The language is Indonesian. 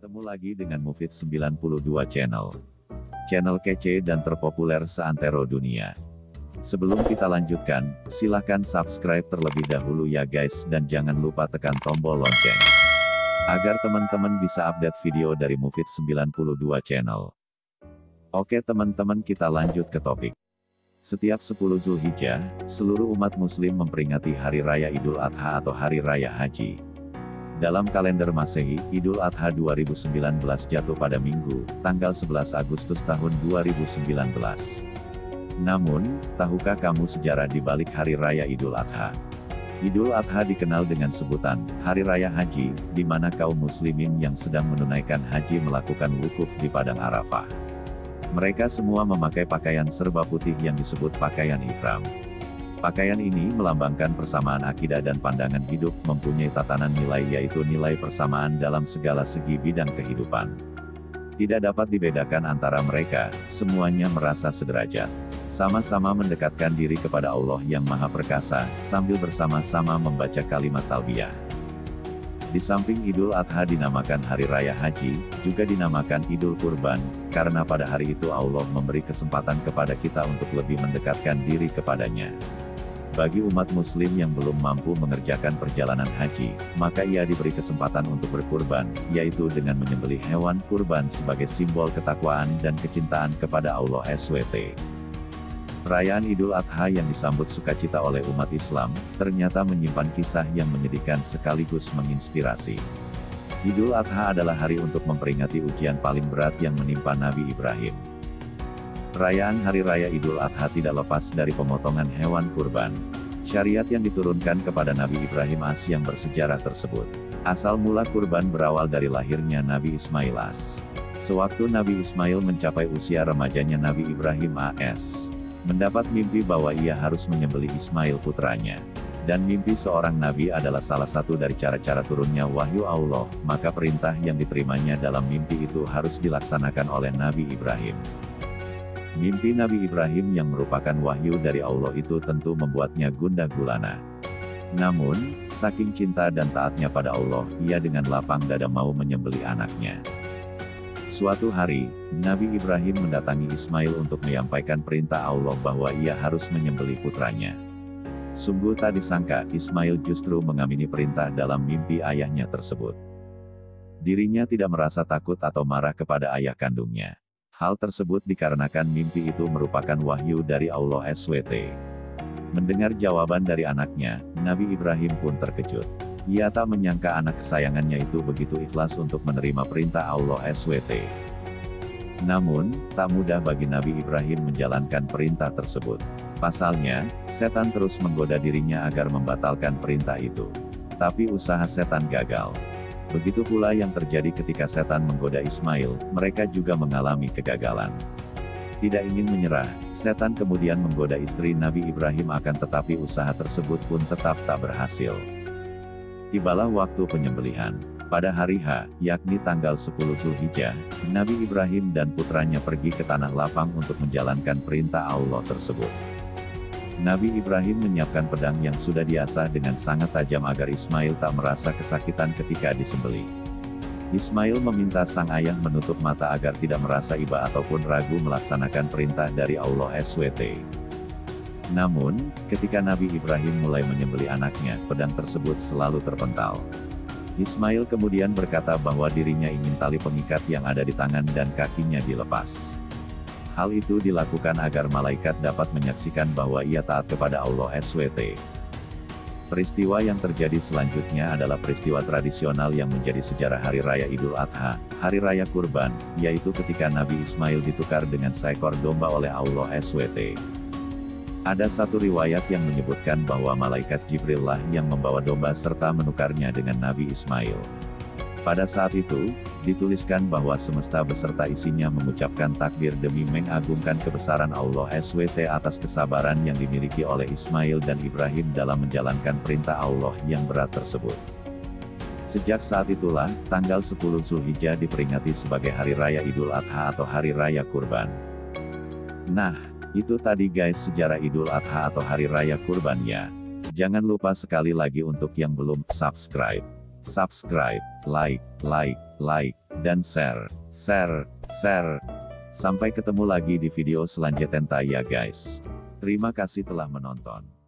Ketemu lagi dengan Mufid 92 Channel. Channel kece dan terpopuler seantero dunia. Sebelum kita lanjutkan, silahkan subscribe terlebih dahulu ya guys dan jangan lupa tekan tombol lonceng. Agar teman-teman bisa update video dari Mufid 92 Channel. Oke teman-teman, kita lanjut ke topik. Setiap 10 Zulhijjah, seluruh umat muslim memperingati Hari Raya Idul Adha atau Hari Raya Haji. Dalam kalender Masehi, Idul Adha 2019 jatuh pada Minggu, tanggal 11 Agustus tahun 2019. Namun, tahukah kamu sejarah di balik Hari Raya Idul Adha? Idul Adha dikenal dengan sebutan Hari Raya Haji, di mana kaum muslimin yang sedang menunaikan haji melakukan wukuf di Padang Arafah. Mereka semua memakai pakaian serba putih yang disebut pakaian ihram. Pakaian ini melambangkan persamaan akidah dan pandangan hidup, mempunyai tatanan nilai yaitu nilai persamaan dalam segala segi bidang kehidupan. Tidak dapat dibedakan antara mereka, semuanya merasa sederajat. Sama-sama mendekatkan diri kepada Allah yang Maha Perkasa, sambil bersama-sama membaca kalimat talbiyah. Di samping Idul Adha dinamakan Hari Raya Haji, juga dinamakan Idul Kurban, karena pada hari itu Allah memberi kesempatan kepada kita untuk lebih mendekatkan diri kepadanya. Bagi umat muslim yang belum mampu mengerjakan perjalanan haji, maka ia diberi kesempatan untuk berkurban, yaitu dengan menyembelih hewan kurban sebagai simbol ketakwaan dan kecintaan kepada Allah SWT. Perayaan Idul Adha yang disambut sukacita oleh umat Islam, ternyata menyimpan kisah yang menyedihkan sekaligus menginspirasi. Idul Adha adalah hari untuk memperingati ujian paling berat yang menimpa Nabi Ibrahim. Perayaan Hari Raya Idul Adha tidak lepas dari pemotongan hewan kurban. Syariat yang diturunkan kepada Nabi Ibrahim AS yang bersejarah tersebut. Asal mula kurban berawal dari lahirnya Nabi Ismail AS. Sewaktu Nabi Ismail mencapai usia remajanya Nabi Ibrahim AS mendapat mimpi bahwa ia harus menyembelih Ismail putranya. Dan mimpi seorang nabi adalah salah satu dari cara-cara turunnya wahyu Allah, maka perintah yang diterimanya dalam mimpi itu harus dilaksanakan oleh Nabi Ibrahim. Mimpi Nabi Ibrahim yang merupakan wahyu dari Allah itu tentu membuatnya gundah gulana. Namun, saking cinta dan taatnya pada Allah, ia dengan lapang dada mau menyembelih anaknya. Suatu hari, Nabi Ibrahim mendatangi Ismail untuk menyampaikan perintah Allah bahwa ia harus menyembelih putranya. Sungguh tak disangka, Ismail justru mengamini perintah dalam mimpi ayahnya tersebut. Dirinya tidak merasa takut atau marah kepada ayah kandungnya. Hal tersebut dikarenakan mimpi itu merupakan wahyu dari Allah SWT. Mendengar jawaban dari anaknya, Nabi Ibrahim pun terkejut. Ia tak menyangka anak kesayangannya itu begitu ikhlas untuk menerima perintah Allah SWT. Namun, tak mudah bagi Nabi Ibrahim menjalankan perintah tersebut. Pasalnya, setan terus menggoda dirinya agar membatalkan perintah itu. Tapi usaha setan gagal. Begitu pula yang terjadi ketika setan menggoda Ismail, mereka juga mengalami kegagalan. Tidak ingin menyerah, setan kemudian menggoda istri Nabi Ibrahim akan tetapi usaha tersebut pun tetap tak berhasil. Tibalah waktu penyembelihan. Pada hari H, yakni tanggal 10 Zulhijjah, Nabi Ibrahim dan putranya pergi ke tanah lapang untuk menjalankan perintah Allah tersebut. Nabi Ibrahim menyiapkan pedang yang sudah diasah dengan sangat tajam agar Ismail tak merasa kesakitan ketika disembelih. Ismail meminta sang ayah menutup mata agar tidak merasa iba ataupun ragu melaksanakan perintah dari Allah SWT. Namun, ketika Nabi Ibrahim mulai menyembelih anaknya, pedang tersebut selalu terpental. Ismail kemudian berkata bahwa dirinya ingin tali pengikat yang ada di tangan dan kakinya dilepas. Hal itu dilakukan agar malaikat dapat menyaksikan bahwa ia taat kepada Allah SWT. Peristiwa yang terjadi selanjutnya adalah peristiwa tradisional yang menjadi sejarah Hari Raya Idul Adha, Hari Raya Kurban, yaitu ketika Nabi Ismail ditukar dengan seekor domba oleh Allah SWT. Ada satu riwayat yang menyebutkan bahwa malaikat Jibril lah yang membawa domba serta menukarnya dengan Nabi Ismail. Pada saat itu, dituliskan bahwa semesta beserta isinya mengucapkan takbir demi mengagungkan kebesaran Allah SWT atas kesabaran yang dimiliki oleh Ismail dan Ibrahim dalam menjalankan perintah Allah yang berat tersebut. Sejak saat itulah, tanggal 10 Zulhijjah diperingati sebagai Hari Raya Idul Adha atau Hari Raya Kurban. Nah, itu tadi guys sejarah Idul Adha atau Hari Raya Kurban ya. Jangan lupa sekali lagi untuk yang belum subscribe. subscribe, like, dan share. Sampai ketemu lagi di video selanjutnya ya guys. Terima kasih telah menonton.